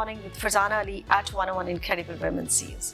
Morning with Farzana Ali at 101 Incredible Women CEOs.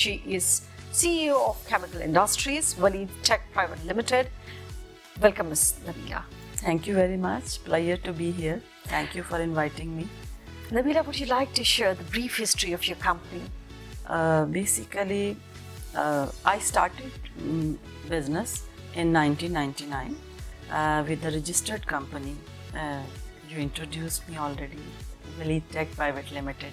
She is CEO of Chemical Industries, Waleed Tech Private Limited. Welcome, Ms. Nabila. Thank you very much. Pleasure to be here. Thank you for inviting me. Nabila, would you like to share the brief history of your company? Basically, I started business in 1999 with a registered company. You introduced me already, Waleed Tech Private Limited.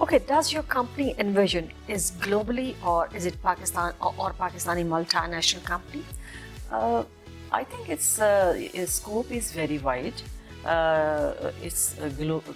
Okay, does your company Envision is globally or is it Pakistan or Pakistani multinational company? I think its scope is very wide. It's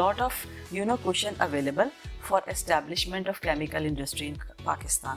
lot of cushion available for establishment of chemical industry in Pakistan,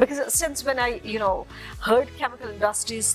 Because since when I heard chemical industries,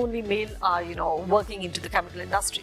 only male are working into the chemical industry,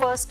first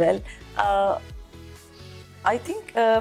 Well, I think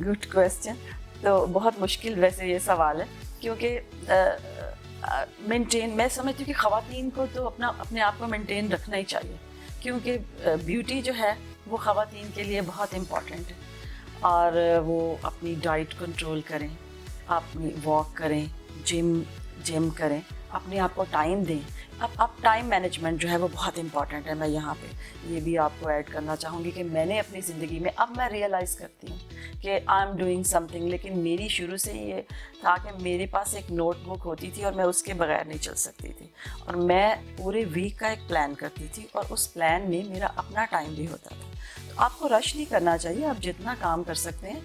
good question. تو بہت مشکل ویسے یہ سوال ہے, کیونکہ maintain, میں سمجھتی ہوں کہ خواتین کو تو اپنے آپ کو مینٹین رکھنا ہی چاہیے, کیونکہ بیوٹی جو ہے وہ خواتین کے لیے بہت امپورٹنٹ ہے. اور وہ اپنی ڈائٹ کنٹرول کریں, اپنی واک کریں, جم کریں, اپنے آپ کو ٹائم دیں. اب ٹائم مینجمنٹ جو ہے وہ بہت امپورٹنٹ ہے. میں یہاں پہ یہ بھی آپ کو ایڈ کرنا چاہوں گی کہ میں نے اپنی زندگی میں, اب میں ریئلائز کرتی ہوں کہ I am doing some thing, لیکن میری شروع سے ہی یہ تھا کہ میرے پاس ایک نوٹ بک ہوتی تھی اور میں اس کے بغیر نہیں چل سکتی تھی, اور میں پورے ویک کا ایک پلان کرتی تھی, اور اس پلان میں میرا اپنا ٹائم بھی ہوتا تھا. تو آپ کو رش نہیں کرنا چاہیے. آپ جتنا کام کر سکتے ہیں,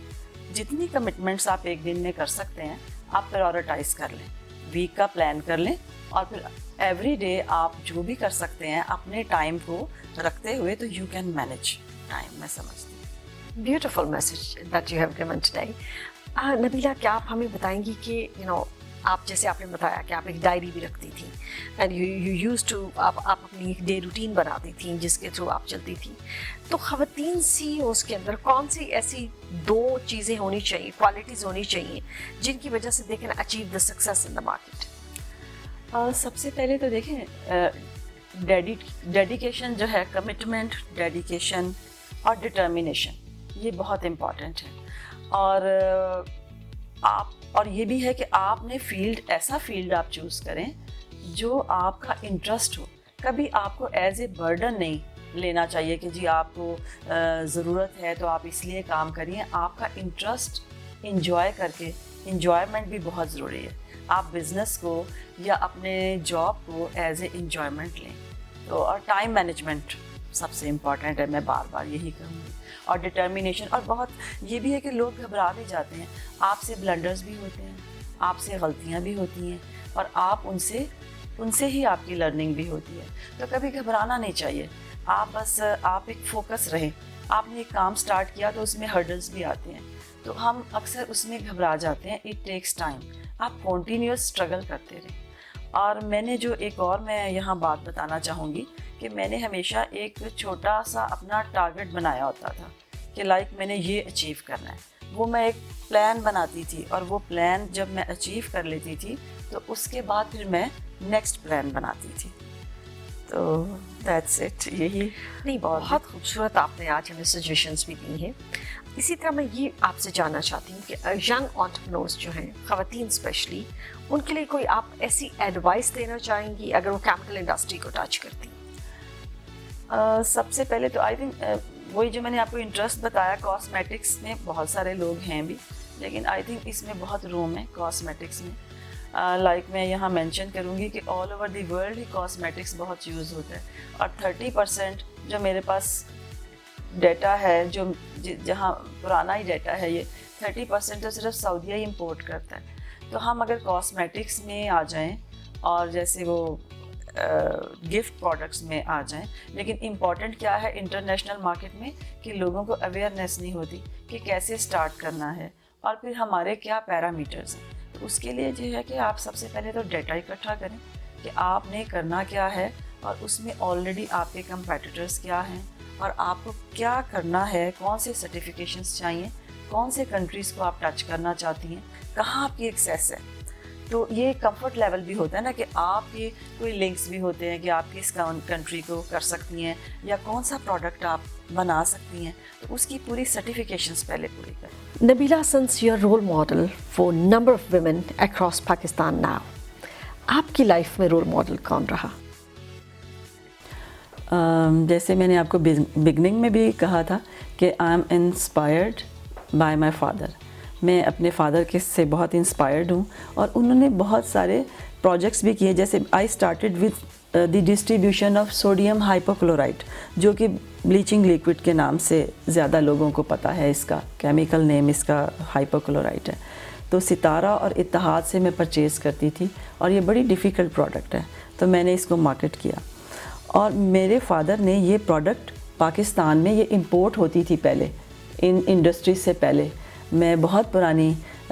جتنی کمٹمنٹس آپ ایک دن میں کر سکتے ہیں, آپ پرائورٹائز کر لیں, ویک کا پلان کر لیں, اور پھر ایوری ڈے آپ جو بھی کر سکتے ہیں اپنے ٹائم کو رکھتے ہوئے, تو یو کین مینیج ٹائم, میں سمجھتی ہوں. Beautiful message that you have given today. Nabila, کیا آپ ہمیں بتائیں گی کہ آپ جیسے آپ نے بتایا کہ آپ ایک ڈائری بھی رکھتی تھیں, اینڈ یو یوز ٹو, آپ اپنی ایک ڈے روٹین بناتی تھیں جس کے تھرو آپ چلتی تھیں. تو خواتین سی اوز کے اندر کون سی ایسی 2 چیزیں ہونی چاہیے, کوالٹیز ہونی چاہیے, جن کی وجہ سے they can achieve the success in the market? سب سے پہلے تو دیکھیں, ڈیڈیکیشن جو ہے, کمٹمنٹ, ڈیڈیکیشن اور ڈٹرمینیشن, یہ بہت امپورٹنٹ ہے. اور یہ بھی ہے کہ آپ نے ایسا فیلڈ آپ چوز کریں جو آپ کا انٹرسٹ ہو. کبھی آپ کو ایز اے برڈن نہیں لینا چاہیے کہ جی آپ کو ضرورت ہے تو آپ اس لیے کام کریے. آپ کا انٹرسٹ انجوائے کر کے, انجوائمنٹ بھی بہت ضروری ہے. آپ بزنس کو یا اپنے جاب کو ایز اے انجوائمنٹ لیں. تو اور ٹائم مینجمنٹ سب سے امپورٹنٹ ہے, میں بار بار یہی کہوں گی. اور ڈٹرمینیشن, اور بہت یہ بھی ہے کہ لوگ گھبرا بھی جاتے ہیں. آپ سے بلنڈرز بھی ہوتے ہیں, آپ سے غلطیاں بھی ہوتی ہیں, اور آپ ان سے ہی آپ کی لرننگ بھی ہوتی ہے. تو کبھی گھبرانا نہیں چاہیے. آپ ایک فوکس رہیں. آپ نے ایک کام سٹارٹ کیا تو اس میں ہرڈلز بھی آتے ہیں, تو ہم اکثر اس میں گھبرا جاتے ہیں. It takes time. آپ کنٹینیوس اسٹرگل کرتے رہیں. اور میں نے جو ایک اور میں یہاں بات بتانا چاہوں گی کہ میں نے ہمیشہ ایک چھوٹا سا اپنا ٹارگٹ بنایا ہوتا تھا کہ میں نے یہ اچیو کرنا ہے. وہ میں ایک پلان بناتی تھی, اور وہ پلان جب میں اچیو کر لیتی تھی تو اس کے بعد پھر میں نیکسٹ پلان بناتی تھی. تو دیٹس اٹ. یہی نہیں, بہت خوبصورت آپ نے آج ہمیں سجیشنس بھی دی ہیں. اسی طرح میں یہ آپ سے جاننا چاہتی ہوں کہ ینگ انٹرپرینورز جو ہیں, خواتین اسپیشلی, ان کے لیے کوئی آپ ایسی ایڈوائس دینا چاہیں گی اگر وہ کیمیکل انڈسٹری کو ٹچ کرتی ہیں؟ سب سے پہلے تو آئی تھنک وہی جو میں نے آپ کو انٹرسٹ بتایا, کاسمیٹکس میں بہت سارے لوگ ہیں بھی, لیکن آئی تھنک اس میں بہت روم ہے کاسمیٹکس میں. میں یہاں مینشن کروں گی کہ all over the world he cosmetics بہت یوز ہوتا ہے. اور 30% جو میرے پاس ڈیٹا ہے, جو جہاں پرانا ہی ڈیٹا ہے, یہ 30% تو صرف سعودیہ ہی امپورٹ کرتا ہے. تو ہم اگر کاسمیٹکس میں آ جائیں, اور جیسے وہ گفٹ پروڈکٹس میں آ جائیں, لیکن امپورٹنٹ کیا ہے انٹرنیشنل مارکیٹ میں کہ لوگوں کو اویئرنیس نہیں ہوتی کہ کیسے اسٹارٹ کرنا ہے, اور پھر ہمارے کیا پیرامیٹرز ہیں. تو اس کے لیے جو ہے کہ آپ سب سے پہلے تو ڈیٹا اکٹھا کریں کہ آپ نے کرنا کیا ہے, اور اس میں آلریڈی آپ کے کمپیٹیٹرز کیا ہیں, اور آپ کو کیا کرنا ہے, کون سے سرٹیفکیشنز چاہیے, کون سے کنٹریز کو آپ ٹچ کرنا چاہتی ہیں, کہاں آپ کی ایکسیس ہے. تو یہ کمفرٹ لیول بھی ہوتا ہے نا کہ آپ کے کوئی لنکس بھی ہوتے ہیں کہ آپ کس کنٹری کو کر سکتی ہیں, یا کون سا پروڈکٹ آپ بنا سکتی ہیں. تو اس کی پوری سرٹیفکیشنز پہلے پوری کریں. Nabila, since you're role model for number of women across Pakistan now, آپ کی لائف میں رول ماڈل کون رہا؟ جیسے میں نے آپ کو بگننگ میں بھی کہا تھا کہ I am inspired by my father. میں اپنے فادر کے سے بہت انسپائرڈ ہوں, اور انہوں نے بہت سارے پروجیکٹس بھی کیے. جیسے I started with the distribution of sodium hypochlorite, جو کہ بلیچنگ لیکوڈ کے نام سے زیادہ لوگوں کو پتہ ہے. اس کا کیمیکل نیم اس کا ہائپوکلورائٹ ہے. تو ستارہ اور اتحاد سے میں پرچیز کرتی تھی, اور یہ بڑی ڈیفیکلٹ پروڈکٹ ہے, تو میں نے اس کو مارکیٹ کیا. اور میرے فادر نے یہ پروڈکٹ پاکستان میں, یہ امپورٹ ہوتی تھی پہلے ان انڈسٹری سے پہلے. میں بہت پرانی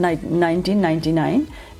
1999,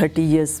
30 years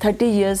30 years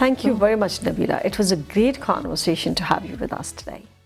Thank you very much, Nabila. It was a great conversation to have you with us today.